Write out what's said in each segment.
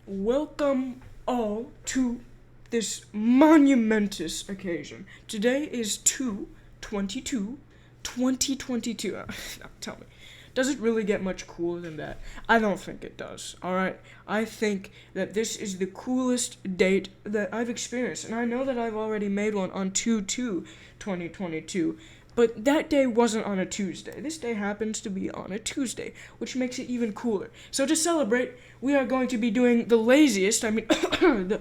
Welcome all to this monumentous occasion. Today is 2/22, 2022. Now, tell me, does it really get much cooler than that? I don't think it does, alright? I think that this is the coolest date that I've experienced, and I know that I've already made one on 2/2/2022. But that day wasn't on a Tuesday. This day happens to be on a Tuesday, which makes it even cooler. So to celebrate, we are going to be doing the laziest, the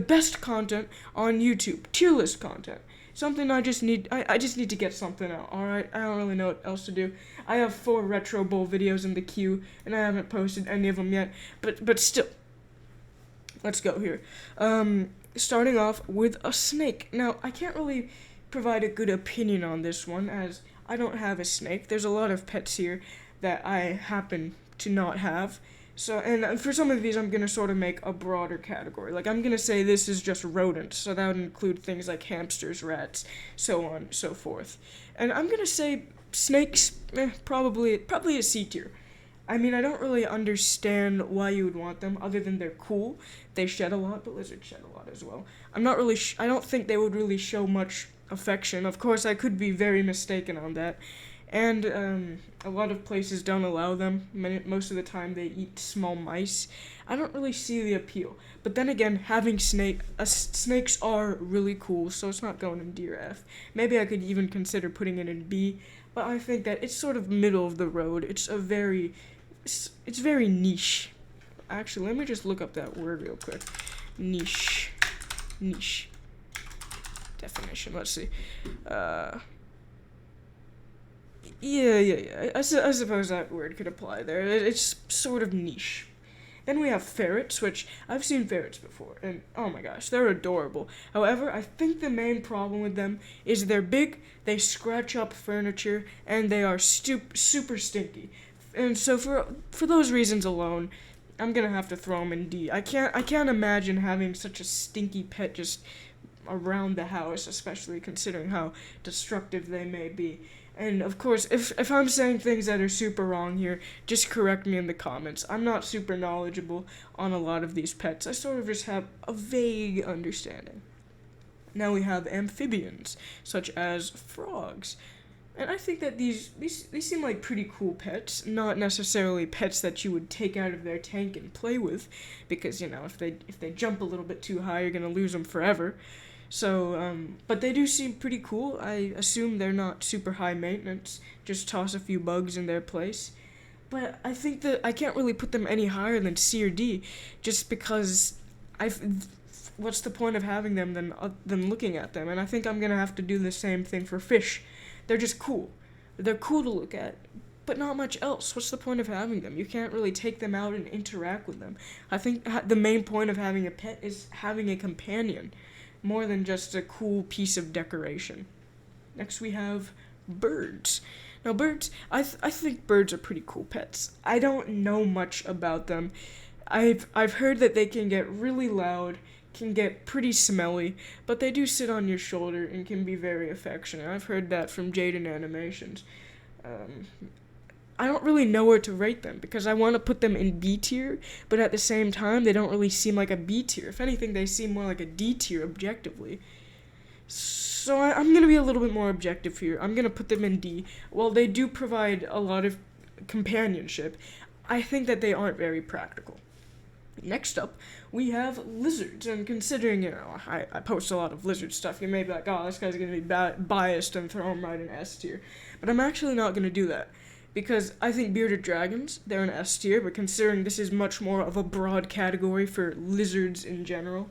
best content on YouTube. Tier list content. Something I just need to get something out, alright? I don't really know what else to do. I have 4 Retro Bowl videos in the queue, and I haven't posted any of them yet. But still, let's go here. Starting off with a snake. Now, I can't really provide a good opinion on this one, as I don't have a snake. There's a lot of pets here that I happen to not have. So, and for some of these, I'm gonna sort of make a broader category. Like, I'm gonna say this is just rodents, so that would include things like hamsters, rats, so on, so forth. And I'm gonna say snakes, probably a C tier. I mean, I don't really understand why you would want them, other than they're cool. They shed a lot, but lizards shed a lot as well. I'm not really, I don't think they would really show much affection. Of course, I could be very mistaken on that. And a lot of places don't allow them. Most of the time, they eat small mice. I don't really see the appeal. But then again, having snakes are really cool, so it's not going in D or F. Maybe I could even consider putting it in B, but I think that it's sort of middle of the road. It's very niche. Actually, let me just look up that word real quick. Niche. Definition. Let's see. Yeah. I suppose that word could apply there. It's sort of niche. Then we have ferrets, which I've seen ferrets before, and oh my gosh, they're adorable. However, I think the main problem with them is they're big, they scratch up furniture, and they are super stinky. And so for those reasons alone, I'm gonna have to throw them in D. I can't imagine having such a stinky pet just around the house, especially considering how destructive they may be. And of course, if I'm saying things that are super wrong here, just correct me in the comments. I'm not super knowledgeable on a lot of these pets. I sort of just have a vague understanding. Now we have amphibians, such as frogs. And I think that these seem like pretty cool pets, not necessarily pets that you would take out of their tank and play with, because if they jump a little bit too high, you're gonna lose them forever. So, but they do seem pretty cool. I assume they're not super high maintenance. Just toss a few bugs in their place. But I think that I can't really put them any higher than C or D, just because what's the point of having them than looking at them? And I think I'm gonna have to do the same thing for fish. They're just cool. They're cool to look at, but not much else. What's the point of having them? You can't really take them out and interact with them. I think the main point of having a pet is having a companion, more than just a cool piece of decoration. Next we have birds. Now birds, I think birds are pretty cool pets. I don't know much about them. I've heard that they can get really loud, can get pretty smelly, but they do sit on your shoulder and can be very affectionate. I've heard that from Jaden Animations. I don't really know where to rate them, because I want to put them in B tier, but at the same time, they don't really seem like a B tier. If anything, they seem more like a D tier objectively. So I'm going to be a little bit more objective here. I'm going to put them in D. While they do provide a lot of companionship, I think that they aren't very practical. Next up, we have lizards, and considering, I post a lot of lizard stuff, you may be like, oh, this guy's going to be biased and throw him right in S tier. But I'm actually not going to do that, because I think bearded dragons, they're an S tier, but considering this is much more of a broad category for lizards in general,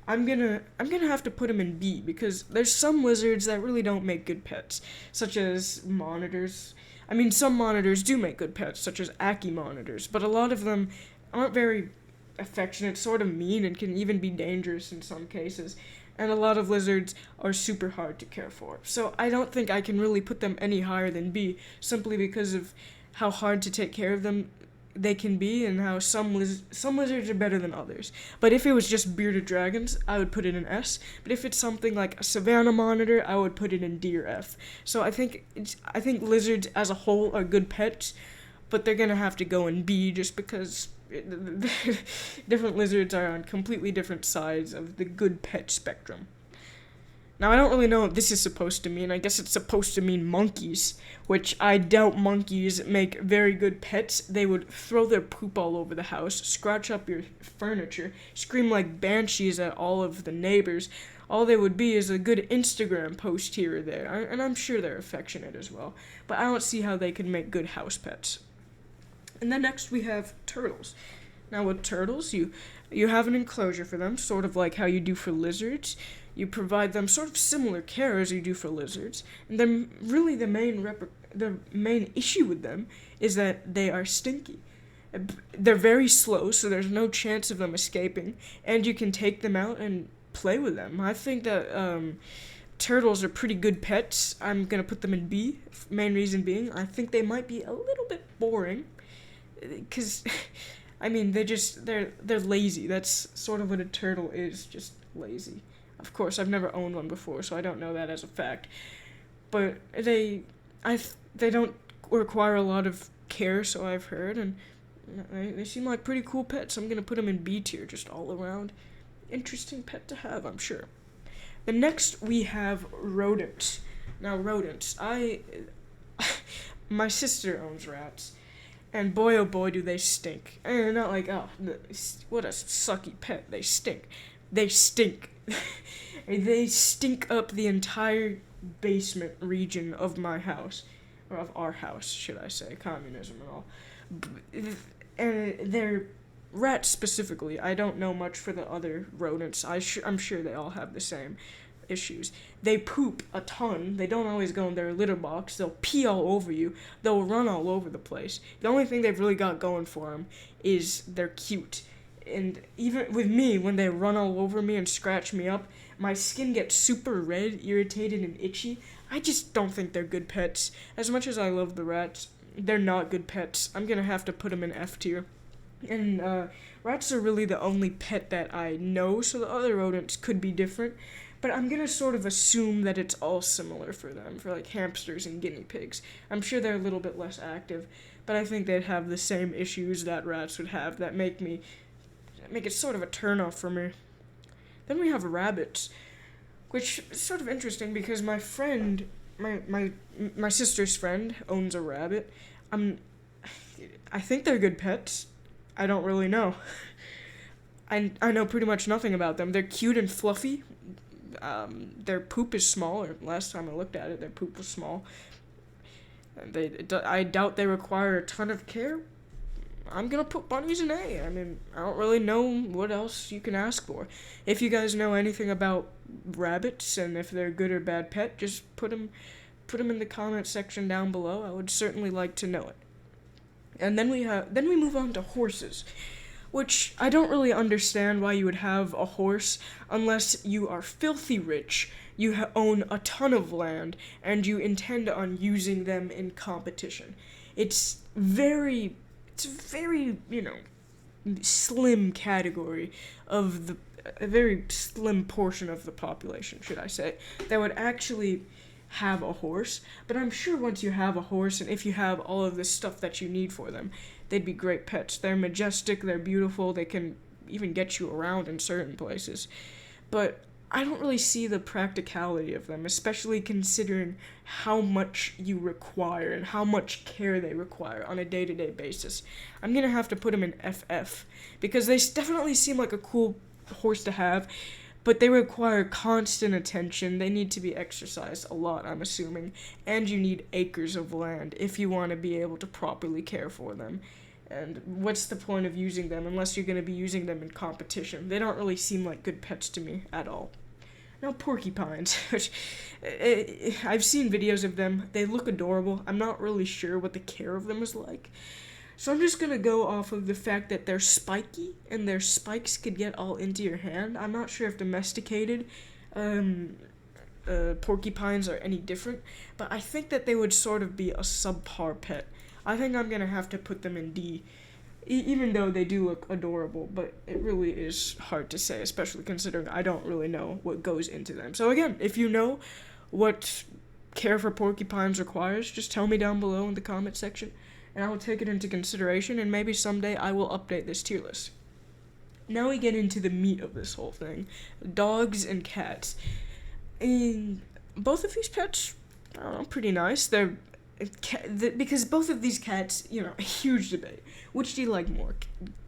I'm gonna have to put them in B, because there's some lizards that really don't make good pets, such as monitors. I mean, some monitors do make good pets, such as Aki monitors, but a lot of them aren't very affectionate, sort of mean, and can even be dangerous in some cases. And a lot of lizards are super hard to care for. So I don't think I can really put them any higher than B, simply because of how hard to take care of them they can be, and how some lizards are better than others. But if it was just bearded dragons, I would put it in S. But if it's something like a savanna monitor, I would put it in D or F. So I think lizards as a whole are good pets, but they're gonna have to go in B just because different lizards are on completely different sides of the good pet spectrum. Now, I don't really know what this is supposed to mean. I guess it's supposed to mean monkeys, which I doubt monkeys make very good pets. They would throw their poop all over the house, scratch up your furniture, scream like banshees at all of the neighbors. All they would be is a good Instagram post here or there, and I'm sure they're affectionate as well. But I don't see how they can make good house pets. And then next we have turtles. Now with turtles, you have an enclosure for them, sort of like how you do for lizards. You provide them sort of similar care as you do for lizards. And then really the main issue with them is that they are stinky. They're very slow, so there's no chance of them escaping, and you can take them out and play with them. I think that turtles are pretty good pets. I'm gonna put them in B. Main reason being, I think they might be a little bit boring, because I mean they're lazy. That's sort of what a turtle is, just lazy. Of course, I've never owned one before, so I don't know that as a fact. But they don't require a lot of care, so I've heard, and they seem like pretty cool pets. I'm gonna put them in B tier, just all around. Interesting pet to have, I'm sure. Then next we have rodents. Now rodents, my sister owns rats, and boy oh boy do they stink. And not like, oh, what a sucky pet. They stink. They stink. They stink up the entire basement region of my house, or of our house, should I say, communism and all. And they're rats specifically. I don't know much for the other rodents. I'm sure they all have the same issues. They poop a ton. They don't always go in their litter box. They'll pee all over you. They'll run all over the place. The only thing they've really got going for them is they're cute. And even with me, when they run all over me and scratch me up, my skin gets super red, irritated, and itchy. I just don't think they're good pets. As much as I love the rats, they're not good pets. I'm gonna have to put them in F tier. And rats are really the only pet that I know, so the other rodents could be different. But I'm gonna sort of assume that it's all similar for them, for like hamsters and guinea pigs. I'm sure they're a little bit less active, but I think they'd have the same issues that rats would have that make it sort of a turnoff for me. Then we have rabbits, which is sort of interesting because my friend, my sister's friend owns a rabbit. I think they're good pets. I don't really know. I know pretty much nothing about them. They're cute and fluffy. Their poop is small, or last time I looked at it, their poop was small. I doubt they require a ton of care. I'm gonna put bunnies in A. I mean, I don't really know what else you can ask for. If you guys know anything about rabbits and if they're a good or bad pet, just put them in the comment section down below. I would certainly like to know it. And then we move on to horses, which I don't really understand why you would have a horse unless you are filthy rich, you own a ton of land, and you intend on using them in competition. It's very, slim category of a very slim portion of the population, should I say, that would actually have a horse. But I'm sure once you have a horse, and if you have all of this stuff that you need for them, they'd be great pets. They're majestic, they're beautiful, they can even get you around in certain places. But I don't really see the practicality of them, especially considering how much you require and how much care they require on a day-to-day basis. I'm gonna have to put them in FF, because they definitely seem like a cool horse to have, but they require constant attention. They need to be exercised a lot, I'm assuming, and you need acres of land if you want to be able to properly care for them. And what's the point of using them unless you're going to be using them in competition? They don't really seem like good pets to me at all. Now, porcupines, which I've seen videos of them. They look adorable. I'm not really sure what the care of them is like. So I'm just going to go off of the fact that they're spiky and their spikes could get all into your hand. I'm not sure if domesticated porcupines are any different, but I think that they would sort of be a subpar pet. I think I'm going to have to put them in D, even though they do look adorable, but it really is hard to say, especially considering I don't really know what goes into them. So again, if you know what care for porcupines requires, just tell me down below in the comment section, and I will take it into consideration, and maybe someday I will update this tier list. Now we get into the meat of this whole thing: dogs and cats. And both of these pets, I don't know, pretty nice. Because both of these cats, a huge debate. Which do you like more,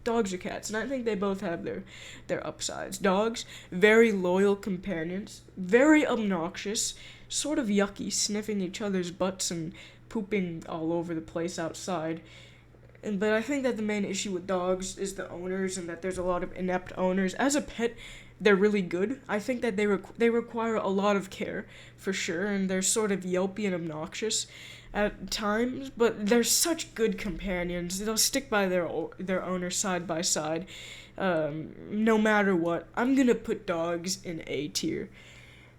dogs or cats? And I think they both have their upsides. Dogs, very loyal companions, very obnoxious, sort of yucky, sniffing each other's butts and pooping all over the place outside. But I think that the main issue with dogs is the owners, and that there's a lot of inept owners. As a pet, they're really good. I think that they require a lot of care, for sure, and they're sort of yelpy and obnoxious at times, but they're such good companions. They'll stick by their owner side by side, no matter what. I'm gonna put dogs in A tier.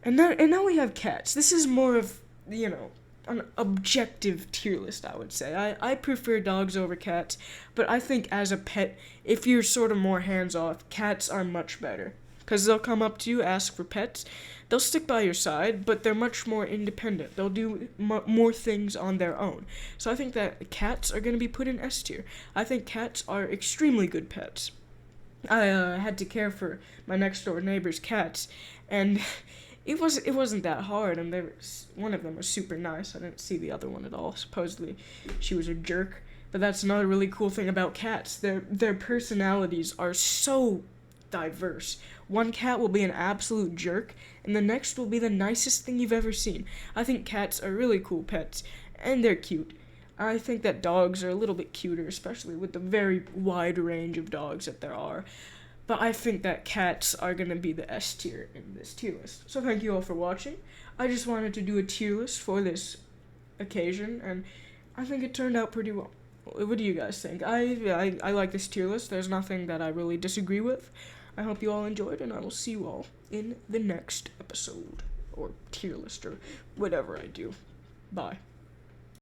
And now we have cats. This is more of, an objective tier list, I would say. I prefer dogs over cats, but I think as a pet, if you're sort of more hands-off, cats are much better. Because they'll come up to you, ask for pets, they'll stick by your side, but they're much more independent. They'll do more things on their own. So I think that cats are going to be put in S tier. I think cats are extremely good pets. I had to care for my next door neighbor's cats, and it wasn't that hard, and one of them was super nice. I didn't see the other one at all. Supposedly she was a jerk, but that's another really cool thing about cats. Their personalities are so diverse. One cat will be an absolute jerk, and the next will be the nicest thing you've ever seen. I think cats are really cool pets, and they're cute. I think that dogs are a little bit cuter, especially with the very wide range of dogs that there are. But I think that cats are going to be the S tier in this tier list. So thank you all for watching. I just wanted to do a tier list for this occasion, and I think it turned out pretty well. What do you guys think? I like this tier list. There's nothing that I really disagree with. I hope you all enjoyed, and I will see you all in the next episode, or tier list, or whatever I do. Bye.